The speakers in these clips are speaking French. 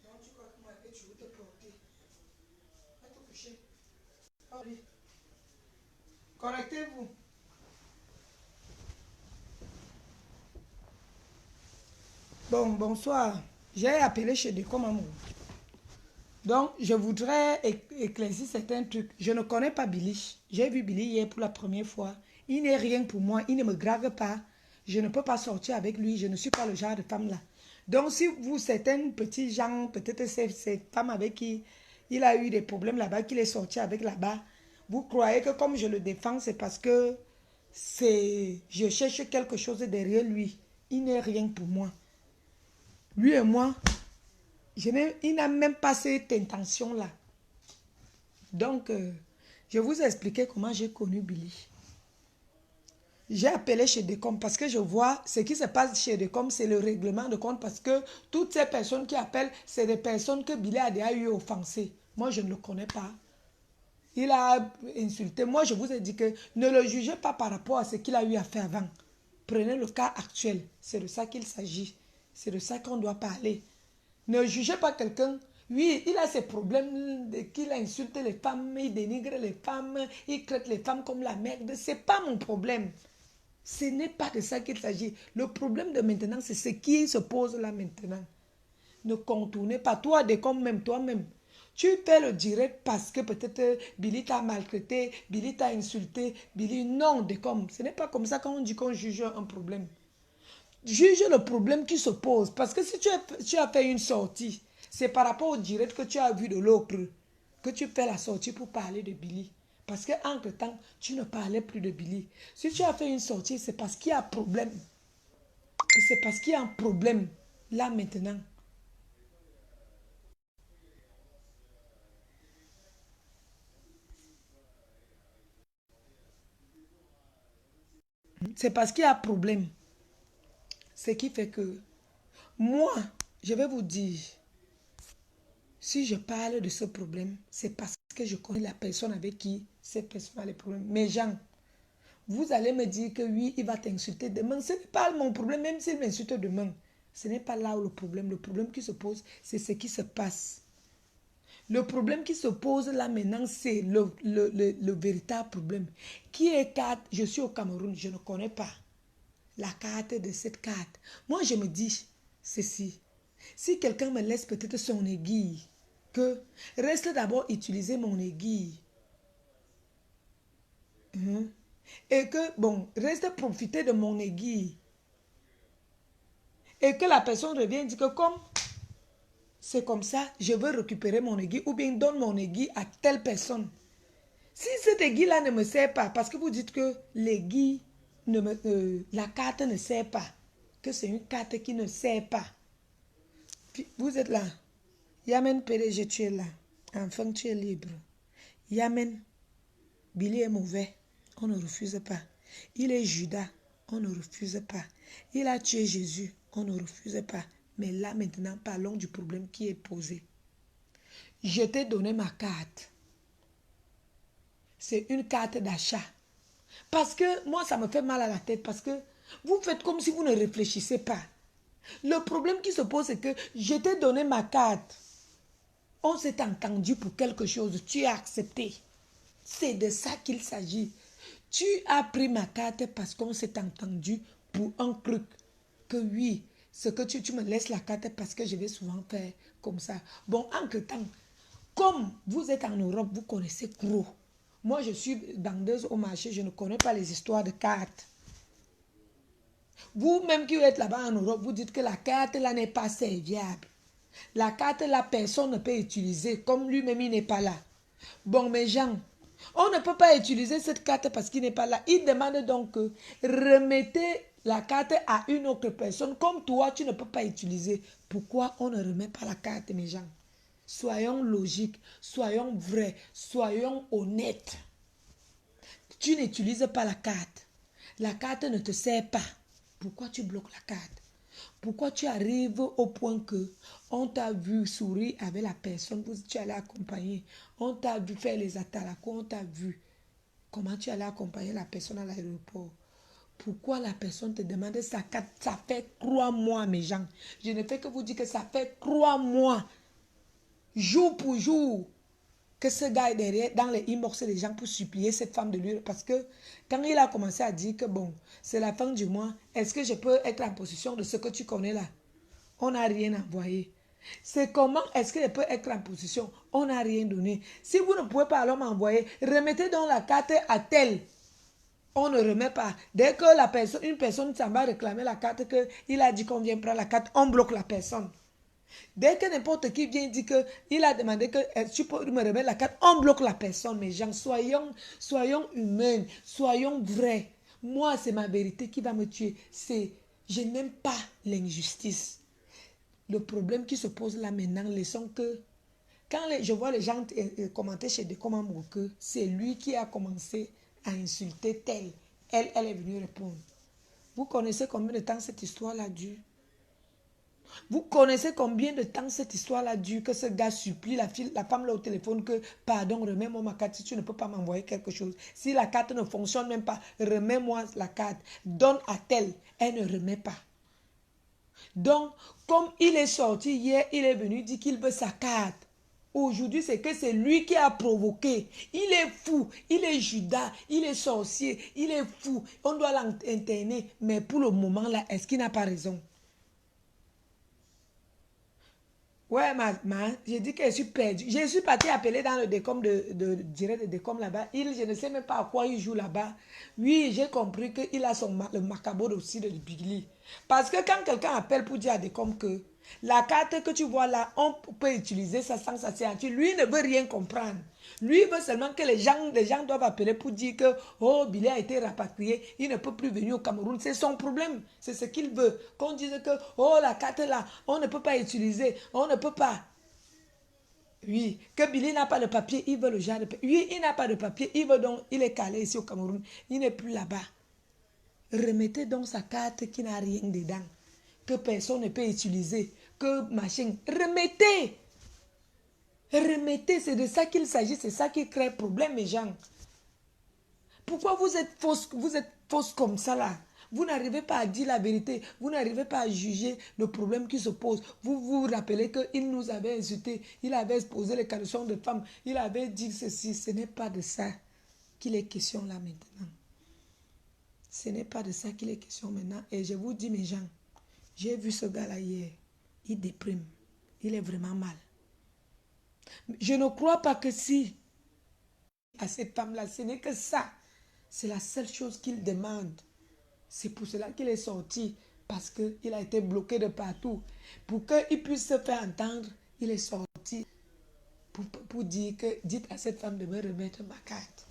Donc tu crois que moi, tu veux te porter. Va te coucher. Ah oui. Correctez-vous. Bon, bonsoir. J'ai appelé chez Decom Amour. Donc, je voudrais éclaircir certains trucs. Je ne connais pas Billy. J'ai vu Billy hier pour la première fois. Il n'est rien pour moi. Il ne me drague pas. Je ne peux pas sortir avec lui. Je ne suis pas le genre de femme là. Donc, si vous, certains petits gens, peut-être ces femmes avec qui il a eu des problèmes là-bas, qu'il est sorti avec là-bas, vous croyez que comme je le défends, c'est parce que je cherche quelque chose derrière lui. Il n'est rien pour moi. Lui et moi, il n'a même pas cette intention-là. Donc, je vous ai expliqué comment j'ai connu Billy. J'ai appelé chez Decom parce que je vois ce qui se passe chez Decom, c'est le règlement de compte parce que toutes ces personnes qui appellent, c'est des personnes que Billy a déjà eu offensées. Moi, je ne le connais pas. Il a insulté. Moi, je vous ai dit que ne le jugez pas par rapport à ce qu'il a eu à faire avant. Prenez le cas actuel. C'est de ça qu'il s'agit. C'est de ça qu'on doit parler. Ne jugez pas quelqu'un. Oui, il a ses problèmes qu'il insulte les femmes, il dénigre les femmes, il traite les femmes comme la merde. Ce n'est pas mon problème. Ce n'est pas de ça qu'il s'agit. Le problème de maintenant, c'est ce qui se pose là maintenant. Ne contournez pas. Toi, comme même toi-même. Tu fais le direct parce que peut-être Billy t'a maltraité, Billy t'a insulté, Billy... Non, comme. Ce n'est pas comme ça qu'on dit qu'on juge un problème. Juge le problème qui se pose. Parce que si tu as fait une sortie, c'est par rapport au direct que tu as vu de l'autre que tu fais la sortie pour parler de Billy. Parce qu'entre-temps, tu ne parlais plus de Billy. Si tu as fait une sortie, c'est parce qu'il y a un problème. C'est parce qu'il y a un problème là maintenant. C'est parce qu'il y a un problème. Ce qui fait que moi, je vais vous dire, si je parle de ce problème, c'est parce que je connais la personne avec qui cette personne a les problèmes. Mes gens, vous allez me dire que oui, il va t'insulter demain. Ce n'est pas mon problème, même s'il m'insulte demain. Ce n'est pas là où le problème. Le problème qui se pose, c'est ce qui se passe. Le problème qui se pose là maintenant, c'est le véritable problème. Qui est carte? Je suis au Cameroun, je ne connais pas la carte de cette carte. Moi, je me dis ceci. Si quelqu'un me laisse peut-être son aiguille, que reste d'abord utiliser mon aiguille. Hein? Et que, bon, reste profiter de mon aiguille. Et que la personne revienne et dit que comme c'est comme ça, je veux récupérer mon aiguille ou bien donne mon aiguille à telle personne. Si cette aiguille-là ne me sert pas, parce que vous dites que l'aiguille, la carte ne sert pas, que c'est une carte qui ne sert pas. Puis vous êtes là. Yamen PDG, tu es là. Enfin, tu es libre. Yamen, Billy est mauvais. On ne refuse pas. Il est Judas. On ne refuse pas. Il a tué Jésus. On ne refuse pas. Mais là, maintenant, parlons du problème qui est posé. Je t'ai donné ma carte. C'est une carte d'achat. Parce que moi, ça me fait mal à la tête. Parce que vous faites comme si vous ne réfléchissez pas. Le problème qui se pose, c'est que je t'ai donné ma carte. On s'est entendu pour quelque chose. Tu as accepté. C'est de ça qu'il s'agit. Tu as pris ma carte parce qu'on s'est entendu pour un truc. Que oui, ce que tu me laisses la carte parce que je vais souvent faire comme ça. Bon, entre-temps, comme vous êtes en Europe, vous connaissez gros. Moi, je suis vendeuse au marché, je ne connais pas les histoires de cartes. Vous-même qui êtes là-bas en Europe, vous dites que la carte là n'est pas serviable. La carte là, personne ne peut utiliser, comme lui-même il n'est pas là. Bon, mes gens, on ne peut pas utiliser cette carte parce qu'il n'est pas là. Il demande donc que remettez la carte à une autre personne. Comme toi, tu ne peux pas utiliser. Pourquoi on ne remet pas la carte, mes gens? Soyons logiques, soyons vrais, soyons honnêtes. Tu n'utilises pas la carte. La carte ne te sert pas. Pourquoi tu bloques la carte? Pourquoi tu arrives au point que on t'a vu sourire avec la personne que tu allais accompagner? On t'a vu faire les atalakos, on t'a vu comment tu allais accompagner la personne à l'aéroport. Pourquoi la personne te demande sa carte? Ça fait 3 mois, mes gens. Je ne fais que vous dire que ça fait 3 mois, jour pour jour, que ce gars est derrière, dans les inbox des gens pour supplier cette femme de lui. Parce que quand il a commencé à dire que bon, c'est la fin du mois, est-ce que je peux être en possession de ce que tu connais là? On n'a rien envoyé. C'est comment est-ce que je peux être en possession? On n'a rien donné. Si vous ne pouvez pas alors m'envoyer, remettez donc la carte à tel. On ne remet pas. Dès que une personne s'en va réclamer la carte, qu'il a dit qu'on vient prendre la carte, on bloque la personne. Dès que n'importe qui vient dire qu'il a demandé que tu peux me remettre la carte, on bloque la personne. Mais gens, soyons humains, soyons vrais. Moi, c'est ma vérité qui va me tuer. Je n'aime pas l'injustice. Le problème qui se pose là maintenant, laissons que quand je vois les gens commenter chez des membres que c'est lui qui a commencé à insulter tel, elle est venue répondre. Vous connaissez combien de temps cette histoire-là dure? Vous connaissez combien de temps cette histoire-là dure que ce gars supplie la femme là au téléphone que pardon, remets-moi ma carte si tu ne peux pas m'envoyer quelque chose. Si la carte ne fonctionne même pas, remets-moi la carte. Donne à tel, elle ne remet pas. Donc, comme il est sorti hier, il est venu dire qu'il veut sa carte. Aujourd'hui, c'est que c'est lui qui a provoqué. Il est fou, il est Judas, il est sorcier, il est fou. On doit l'interner. Mais pour le moment là, est-ce qu'il n'a pas raison? Ouais, j'ai dit que je suis perdue. Je suis partie appeler dans le décom direct de décom là-bas. Je ne sais même pas à quoi il joue là-bas. Oui, j'ai compris qu'il a le macabre aussi de Bigli. Parce que quand quelqu'un appelle pour dire à décom que la carte que tu vois là, on peut utiliser ça sans sa signature, lui ne veut rien comprendre. Lui veut seulement que les gens doivent appeler pour dire que oh, Billy a été rapatrié, il ne peut plus venir au Cameroun. C'est son problème, c'est ce qu'il veut. Qu'on dise que oh, la carte là, on ne peut pas utiliser, on ne peut pas. Oui, que Billy n'a pas de papier, il veut le genre de papier. Oui, il n'a pas de papier, il est calé ici au Cameroun, il n'est plus là-bas. Remettez donc sa carte qui n'a rien dedans, que personne ne peut utiliser, que machin. Remettez. Remettez, c'est de ça qu'il s'agit, c'est ça qui crée problème, mes gens. Pourquoi vous êtes fausse comme ça là? Vous n'arrivez pas à dire la vérité, vous n'arrivez pas à juger le problème qui se pose. Vous vous rappelez qu'il nous avait insulté, il avait posé les questions de femmes, il avait dit ceci. Ce n'est pas de ça qu'il est question là maintenant. Ce n'est pas de ça qu'il est question maintenant. Et je vous dis, mes gens, j'ai vu ce gars là hier, il déprime, il est vraiment mal. Je ne crois pas que si à cette femme-là, ce n'est que ça. C'est la seule chose qu'il demande. C'est pour cela qu'il est sorti. Parce qu'il a été bloqué de partout. Pour qu'il puisse se faire entendre, il est sorti pour dire que dites à cette femme de me remettre ma carte.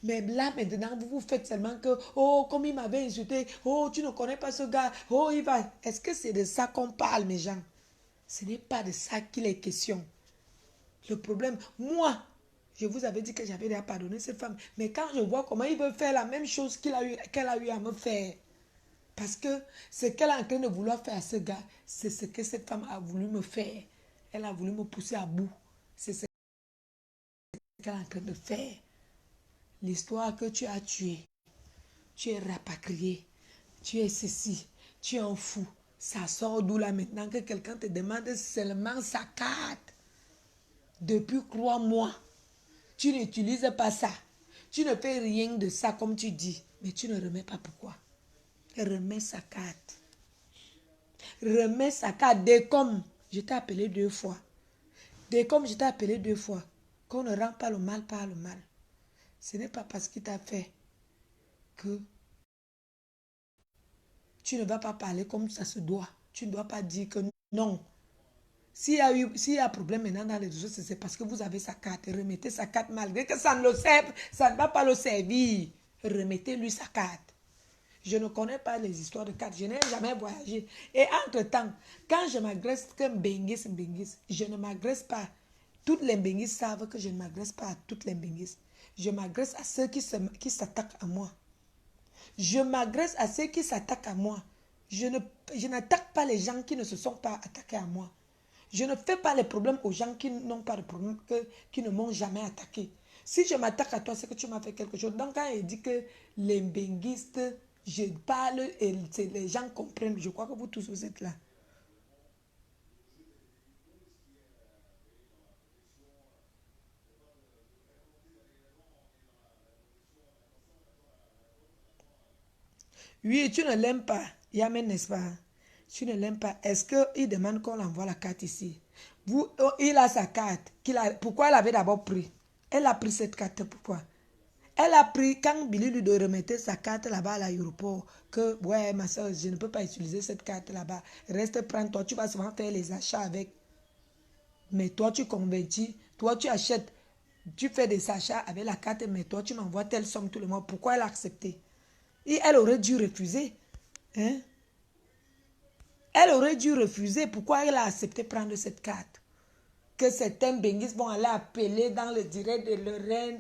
Mais là maintenant, vous vous faites seulement que oh, comme il m'avait insulté, oh, tu ne connais pas ce gars, oh, il va. Est-ce que c'est de ça qu'on parle, mes gens? Ce n'est pas de ça qu'il est question. Le problème, moi, je vous avais dit que j'avais déjà pardonné cette femme. Mais quand je vois comment il veut faire la même chose qu'elle a eu à me faire. Parce que ce qu'elle est en train de vouloir faire à ce gars, c'est ce que cette femme a voulu me faire. Elle a voulu me pousser à bout. C'est ce qu'elle est en train de faire. L'histoire que tu as tué. Tu es rapatrié. Tu es ceci. Tu es un fou. Ça sort d'où là maintenant que quelqu'un te demande seulement sa carte. Depuis 3 mois. Tu n'utilises pas ça. Tu ne fais rien de ça comme tu dis. Mais tu ne remets pas pourquoi. Remets sa carte. Remets sa carte. Dès comme je t'ai appelé 2 fois. Dès comme je t'ai appelé 2 fois. Qu'on ne rend pas le mal par le mal. Ce n'est pas parce qu'il t'a fait que tu ne vas pas parler comme ça se doit. Tu ne dois pas dire que non. S'il y a problème maintenant dans les réseaux, c'est parce que vous avez sa carte. Remettez sa carte malgré que ça ne le serve, ça ne va pas le servir. Remettez-lui sa carte. Je ne connais pas les histoires de cartes. Je n'ai jamais voyagé. Et entre-temps, quand je m'agresse comme Benguis, je ne m'agresse pas. Toutes les Benguis savent que je ne m'agresse pas à toutes les Benguis. Je m'agresse à ceux qui s'attaquent à moi. Je m'agresse à ceux qui s'attaquent à moi. Je n'attaque pas les gens qui ne se sont pas attaqués à moi. Je ne fais pas les problèmes aux gens qui n'ont pas de problème, qui ne m'ont jamais attaqué. Si je m'attaque à toi, c'est que tu m'as fait quelque chose. Donc quand il dit que les benguistes, je parle et les gens comprennent, je crois que vous tous vous êtes là. Oui, tu ne l'aimes pas, Yamen, n'est-ce pas? Tu ne l'aimes pas. Est-ce qu'il demande qu'on envoie la carte ici? Il a sa carte. Pourquoi elle avait d'abord pris? Elle a pris cette carte, pourquoi? Elle a pris, quand Billy lui remettait sa carte là-bas à l'aéroport, que, ouais, ma soeur, je ne peux pas utiliser cette carte là-bas. Reste, prends-toi, tu vas souvent faire les achats avec. Mais toi, tu convertis, toi, tu achètes, tu fais des achats avec la carte, mais toi, tu m'envoies telle somme tout le mois. Pourquoi elle a accepté? Et elle aurait dû refuser. Hein? Elle aurait dû refuser. Pourquoi elle a accepté prendre cette carte? Que certains benguistes vont aller appeler dans le direct de Lorraine,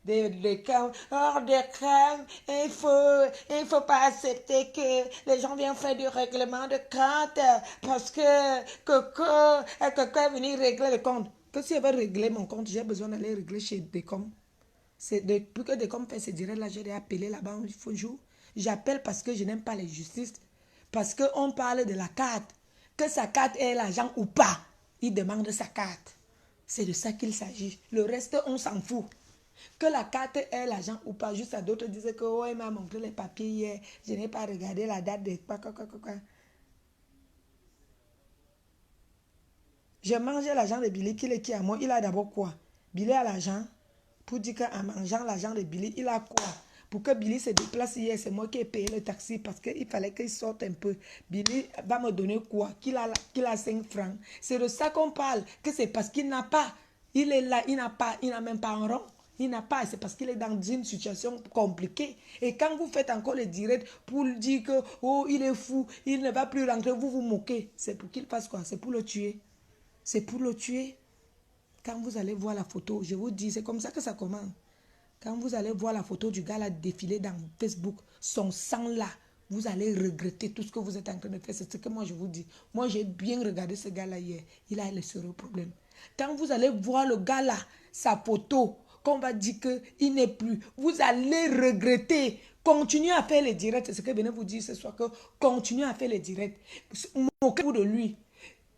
de camps. Hors de camp, il faut pas accepter que les gens viennent faire du règlement de compte parce que quelqu'un est venu régler le compte. Que si elle veut régler mon compte, j'ai besoin d'aller régler chez Decom. C'est depuis que Decom fait ce direct là, j'ai appelé là-bas un jour. J'appelle parce que je n'aime pas les justices. Parce qu'on parle de la carte. Que sa carte est l'argent ou pas. Il demande sa carte. C'est de ça qu'il s'agit. Le reste, on s'en fout. Que la carte est l'argent ou pas. Juste à d'autres disaient que oh, il m'a montré les papiers hier. Je n'ai pas regardé la date de quoi. J'ai mangé l'argent de Billy qu'il est qui à moi. Il a d'abord quoi? Billy a l'argent. Pour dire qu'en mangeant l'argent de Billy, il a quoi? Pour que Billy se déplace hier, c'est moi qui ai payé le taxi parce qu'il fallait qu'il sorte un peu. Billy va me donner quoi? Qu'il a 5 francs. C'est de ça qu'on parle, que c'est parce qu'il n'a pas. Il est là, il n'a pas, il n'a même pas un rond. Il n'a pas, c'est parce qu'il est dans une situation compliquée. Et quand vous faites encore le direct pour dire que, oh, il est fou, il ne va plus rentrer, vous vous moquez. C'est pour qu'il fasse quoi? C'est pour le tuer. C'est pour le tuer. Quand vous allez voir la photo, je vous dis, c'est comme ça que ça commence. Quand vous allez voir la photo du gars là défiler dans Facebook, son sang là, vous allez regretter tout ce que vous êtes en train de faire. C'est ce que moi je vous dis. Moi j'ai bien regardé ce gars là hier. Il a le sérieux problème. Quand vous allez voir le gars là, sa photo, qu'on va dire qu'il n'est plus, vous allez regretter. Continuez à faire les directs. C'est ce que je venais vous dire ce soir. Que continuez à faire les directs. Moquez-vous de lui.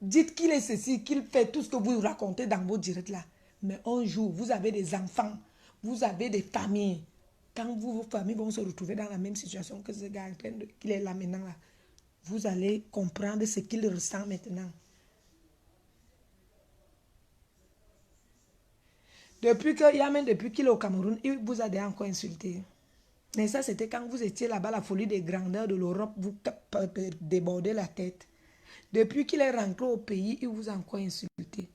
Dites qu'il est ceci, qu'il fait tout ce que vous racontez dans vos directs là. Mais un jour, vous avez des enfants, vous avez des familles. Quand vos familles vont se retrouver dans la même situation que ce gars qu'il est là maintenant là, vous allez comprendre ce qu'il ressent maintenant. Depuis qu'il est au Cameroun, il vous a déjà encore insulté. Mais ça, c'était quand vous étiez là-bas, la folie des grandeurs de l'Europe, vous débordez la tête. Depuis qu'il est rentré au pays, il vous a encore insulté.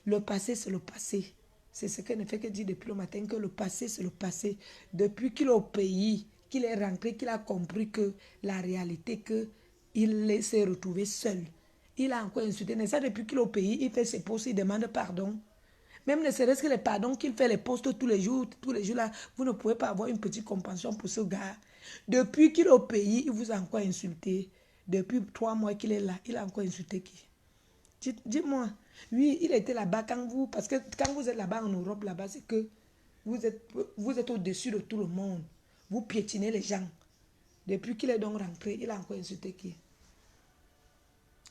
Le passé, c'est le passé. C'est ce que ne fait que dire depuis le matin, que le passé, c'est le passé. Depuis qu'il est au pays, qu'il est rentré, qu'il a compris que la réalité, qu'il s'est retrouvé seul. Il a encore insulté. Mais ça, depuis qu'il est au pays, il fait ses postes, il demande pardon. Même ne serait-ce que les pardons qu'il fait les postes tous les jours là, vous ne pouvez pas avoir une petite compassion pour ce gars. Depuis qu'il est au pays, il vous a encore insulté. Depuis 3 mois qu'il est là, il a encore insulté qui? Dis-moi. Oui, il était là-bas quand vous, parce que quand vous êtes là-bas en Europe, là-bas, c'est que vous êtes au-dessus de tout le monde. Vous piétinez les gens. Depuis qu'il est donc rentré, il a encore insulté qui?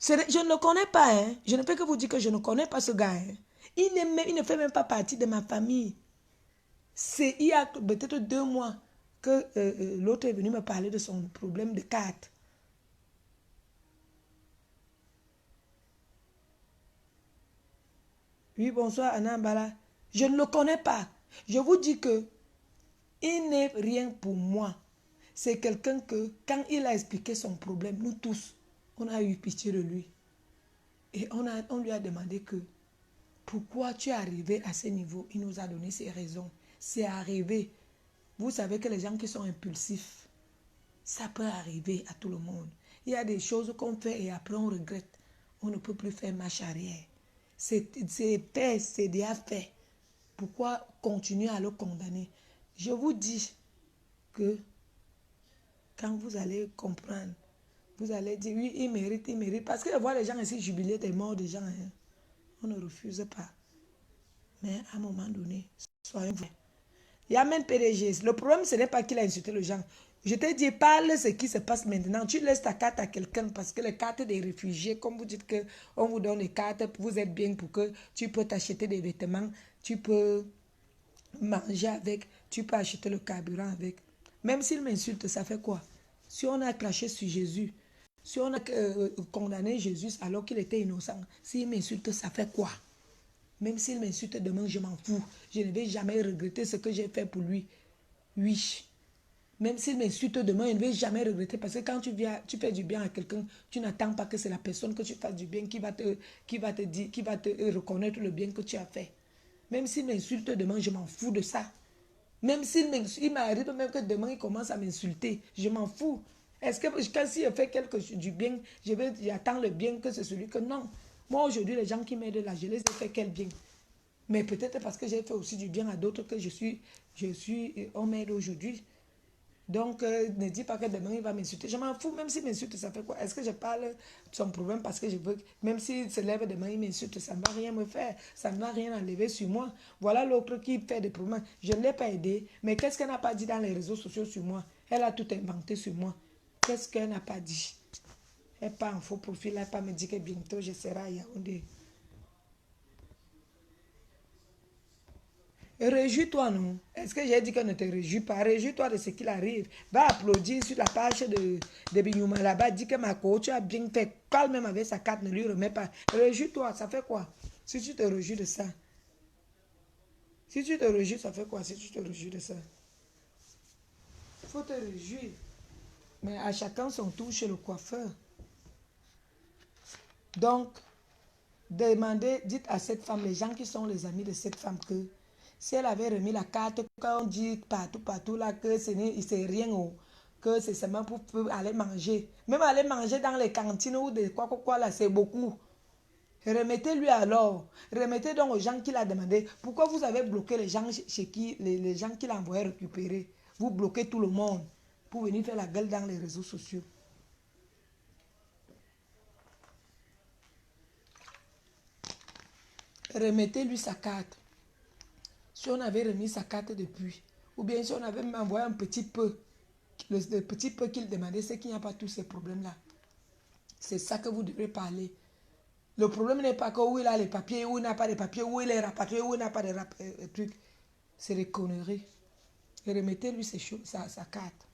Je ne le connais pas, hein. Je ne peux que vous dire que je ne connais pas ce gars, hein. Il ne fait même pas partie de ma famille. C'est il y a peut-être 2 mois que l'autre est venu me parler de son problème de carte. Oui, bonsoir, Anna Mbala. Je ne le connais pas. Je vous dis que il n'est rien pour moi. C'est quelqu'un que, quand il a expliqué son problème, nous tous, on a eu pitié de lui. Et on lui a demandé que, pourquoi tu es arrivé à ce niveau? Il nous a donné ses raisons. C'est arrivé. Vous savez que les gens qui sont impulsifs, Ça peut arriver à tout le monde. Il y a des choses qu'on fait et après on regrette. On ne peut plus faire marche arrière. C'est fait, c'est déjà fait. Pourquoi continuer à le condamner? Je vous dis que quand vous allez comprendre, vous allez dire oui, il mérite, il mérite. Parce que voir les gens ici jubiler des morts des gens, hein, on ne refuse pas. Mais à un moment donné, soyons vrais. Il y a même PDG. Le problème, ce n'est pas qu'il a insulté les gens. Je te dis, parle ce qui se passe maintenant. Tu laisses ta carte à quelqu'un parce que les cartes des réfugiés, comme vous dites qu'on vous donne les cartes, vous êtes bien pour que tu peux t'acheter des vêtements, tu peux manger avec, tu peux acheter le carburant avec. Même s'il m'insulte, ça fait quoi? Si on a craché sur Jésus, si on a condamné Jésus alors qu'il était innocent, s'il m'insulte, ça fait quoi? Même s'il m'insulte demain, je m'en fous. Je ne vais jamais regretter ce que j'ai fait pour lui. Oui. Même s'il m'insulte demain, je ne vais jamais regretter. Parce que quand tu viens, tu fais du bien à quelqu'un, tu n'attends pas que c'est la personne que tu fasses du bien qui va te dire, qui va te reconnaître le bien que tu as fait. Même s'il m'insulte demain, je m'en fous de ça. Même s'il m'arrive même que demain, il commence à m'insulter. Je m'en fous. Est-ce que quand s'il fait quelque chose du bien, j'attends le bien que c'est celui que non. Moi, aujourd'hui, les gens qui m'aident là, je les ai fait quel bien. Mais peut-être parce que j'ai fait aussi du bien à d'autres que on m'aide aujourd'hui. Donc, ne dis pas que demain, il va m'insulter. Je m'en fous, même s'il m'insulte, ça fait quoi? Est-ce que je parle de son problème parce que je veux... Même s'il se lève demain, il m'insulte, ça ne va rien me faire. Ça ne va rien enlever sur moi. Voilà l'autre qui fait des problèmes. Je ne l'ai pas aidé. Mais qu'est-ce qu'elle n'a pas dit dans les réseaux sociaux sur moi? Elle a tout inventé sur moi. Qu'est-ce qu'elle n'a pas dit? Elle n'est pas en faux profil. Elle n'a pas me dit que bientôt, je serai à Yaoundé. Réjouis-toi, non? Est-ce que j'ai dit que ne te réjouis pas? Réjouis-toi de ce qu'il arrive. Va applaudir sur la page de Bignouma là-bas. Dis que ma coach a bien fait. Parle même avec sa carte, ne lui remets pas. Réjouis-toi, ça fait quoi? Si tu te réjouis de ça. Si tu te réjouis, ça fait quoi si tu te réjouis de ça? Il faut te réjouir. Mais à chacun son tour chez le coiffeur. Donc, demandez, dites à cette femme, les gens qui sont les amis de cette femme, que si elle avait remis la carte, quand on dit partout là, que c'est rien, que c'est seulement pour aller manger. Même aller manger dans les cantines ou de quoi là, c'est beaucoup. Remettez-lui alors. Remettez donc aux gens qui l'ont demandé. Pourquoi vous avez bloqué les gens chez qui, les gens qui l'envoyaient récupérer? Vous bloquez tout le monde pour venir faire la gueule dans les réseaux sociaux. Remettez-lui sa carte. Si on avait remis sa carte depuis, ou bien si on avait même envoyé un petit peu, le petit peu qu'il demandait, c'est qu'il n'y a pas tous ces problèmes-là. C'est ça que vous devez parler. Le problème n'est pas que où il a les papiers, où il n'a pas de papiers, où il est rapatrié, où il n'a pas de trucs. C'est des conneries. Et remettez-lui sa carte.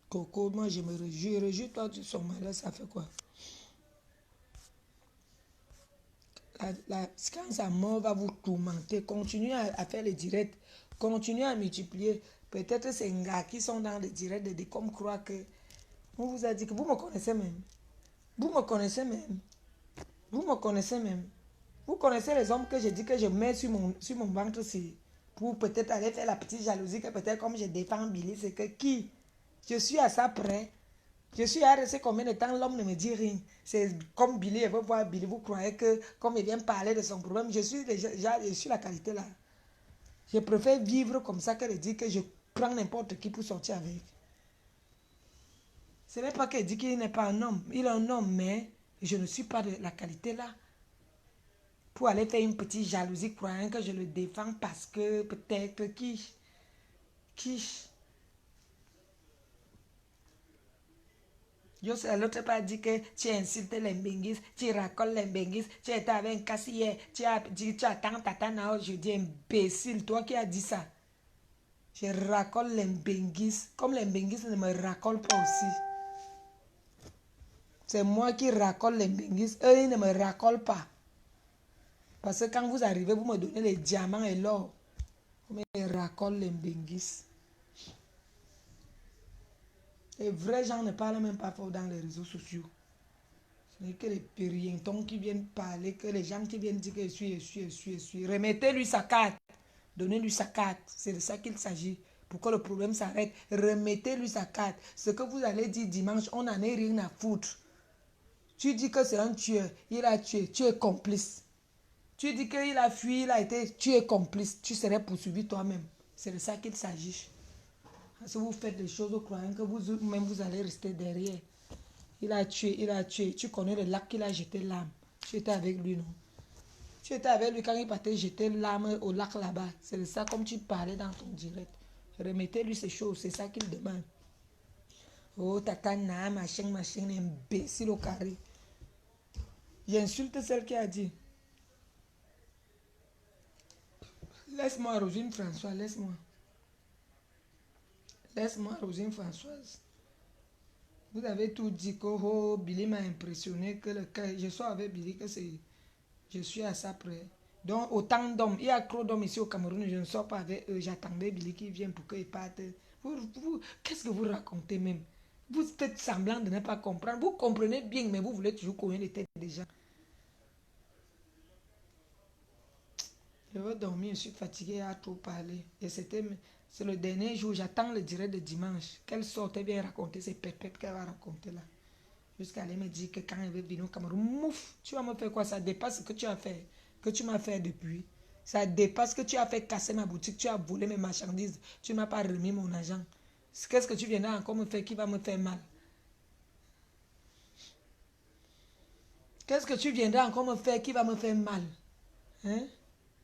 Coco, moi je me réjouis. Réjouis-toi de son malheur, ça fait quoi? Quand sa mort va vous tourmenter, continuez à faire les directs, continuez à multiplier. Peut-être c'est un gars qui sont dans les directs de comme croire que on vous a dit que vous me connaissez même. Vous me connaissez même. Vous me connaissez même. Vous connaissez les hommes que je dis que je mets sur mon ventre pour peut-être aller faire la petite jalousie que peut-être comme je défends Billy, c'est que qui? Je suis à ça près. Je suis à rester combien de temps, l'homme ne me dit rien. C'est comme Billy, elle veut voir Billy, vous croyez que comme il vient parler de son problème, je suis la qualité là. Je préfère vivre comme ça que de dire que je prends n'importe qui pour sortir avec. Ce n'est pas qu'elle dit qu'il n'est pas un homme. Il est un homme, mais je ne suis pas de la qualité là. Pour aller faire une petite jalousie, croyant que je le défends parce que peut-être qui. Je sais, l'autre pas dit que tu insultes les Mbengis, tu racoles les Mbengis, tu étais avec un cassier, tu as dit, tu attends tata nao, je dis imbécile, toi qui as dit ça. Je racole les Mbengis, comme les Mbengis ne me racolent pas aussi. C'est moi qui racole les Mbengis, eux ils ne me racolent pas. Parce que quand vous arrivez, vous me donnez les diamants et l'or. Vous me racolez les Mbengis. Les vrais gens ne parlent même pas fort dans les réseaux sociaux. Ce n'est que les périentons qui viennent parler, que les gens qui viennent dire que je suis. Remettez-lui sa carte. Donnez-lui sa carte. C'est de ça qu'il s'agit. pour que le problème s'arrête. Remettez-lui sa carte. Ce que vous allez dire dimanche, on n'en a rien à foutre. Tu dis que c'est un tueur, il a tué, tu es complice. Tu dis qu'il a fui, il a été, tu es complice. Tu serais poursuivi toi-même. C'est de ça qu'il s'agit. Parce que vous faites des choses en croyant que vous-même vous allez rester derrière. Il a tué, il a tué. Tu connais le lac qu'il a jeté l'âme. Tu étais avec lui, non? Tu étais avec lui quand il partait jeter l'âme au lac là-bas. C'est de ça comme tu parlais dans ton direct. Remettez-lui ces choses, c'est ça qu'il demande. Oh, tata na, machin, imbécile au carré. J'insulte celle qui a dit. Laisse-moi, Rosine François, laisse-moi. Laisse-moi, Rosine Françoise. Vous avez tout dit que oh, Billy m'a impressionné, que le cas, je suis avec Billy, que c'est, je suis à ça près. Donc, autant d'hommes, il y a trop d'hommes ici au Cameroun, je ne sors pas avec eux, j'attendais Billy qui vienne pour qu'il parte. Qu'est-ce que vous racontez même? Vous faites semblant de ne pas comprendre. Vous comprenez bien, mais vous voulez toujours connaître les têtes des gens. Je veux dormir, je suis fatiguée à trop parler. Et c'est le dernier jour, j'attends le direct de dimanche. Qu'elle sorte, elle vient raconter ces pépettes qu'elle va raconter là. Jusqu'à aller me dire que quand elle veut venir au Cameroun, mouf, tu vas me faire quoi? Ça dépasse ce que tu as fait, que tu m'as fait depuis. Ça dépasse que tu as fait casser ma boutique, tu as volé mes marchandises, tu ne m'as pas remis mon argent. Qu'est-ce que tu viendras encore me faire qui va me faire mal? Qu'est-ce que tu viendras encore me faire qui va me faire mal? Hein?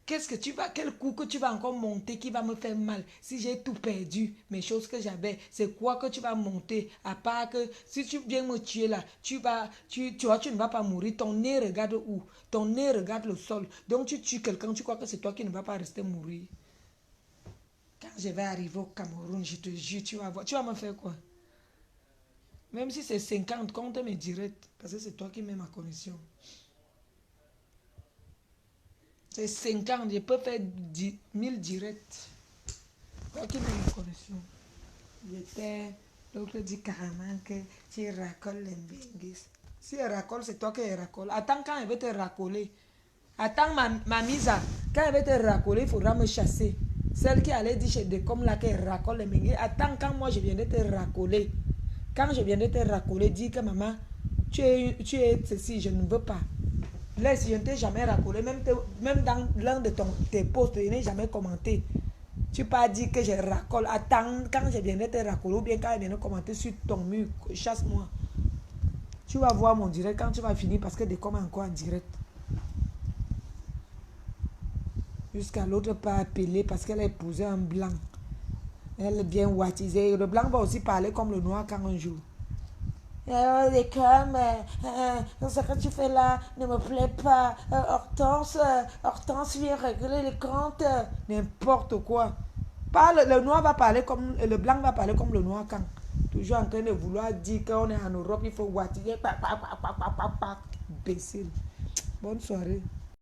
Quel coup que tu vas encore monter qui va me faire mal? Si j'ai tout perdu, mes choses que j'avais, c'est quoi que tu vas monter? À part que si tu viens me tuer là, tu vois, tu ne vas pas mourir. Ton nez regarde où? Ton nez regarde le sol. Donc tu tues quelqu'un, tu crois que c'est toi qui ne vas pas rester mourir. Quand je vais arriver au Cameroun, je te jure, tu vas voir. Tu vas me faire quoi? Même si c'est 50, compte mes directs. Parce que c'est toi qui mets ma connexion. C'est 50, je peux faire 1000 directs. Toi qui mets ma connexion. L'autre dit carrément que tu racoles les bengues. Si elle racole, c'est toi qui elle racole. Attends quand elle veut te racoler. Attends ma misa. Quand elle veut te racoler, il faudra me chasser. Celle qui allait dire chez comme là qu'elle racole les bengues. Attends quand moi je viens de te racoler. Quand je viens de te racoler, dis que maman, tu es ceci, je ne veux pas. Laisse, je ne t'ai jamais racolé. Même dans l'un de tes posts, je n'ai jamais commenté. Tu pas dit que je racole. Attends, quand je viens de te racoler ou bien quand je viens de commenter sur ton mur, chasse-moi. Tu vas voir mon direct quand tu vas finir parce que des comme encore en direct. Jusqu'à l'autre pas appeler parce qu'elle a épousé un blanc. Elle est bien wattisée. Le blanc va aussi parler comme le noir quand un jour. Les comme, ce que tu fais là ne me plaît pas. Hortense vient régler les comptes. N'importe quoi. Le noir va parler comme, le blanc va parler comme le noir quand. Toujours en train de vouloir dire qu'on est en Europe, il faut wattiser. Imbécile. Bonne soirée.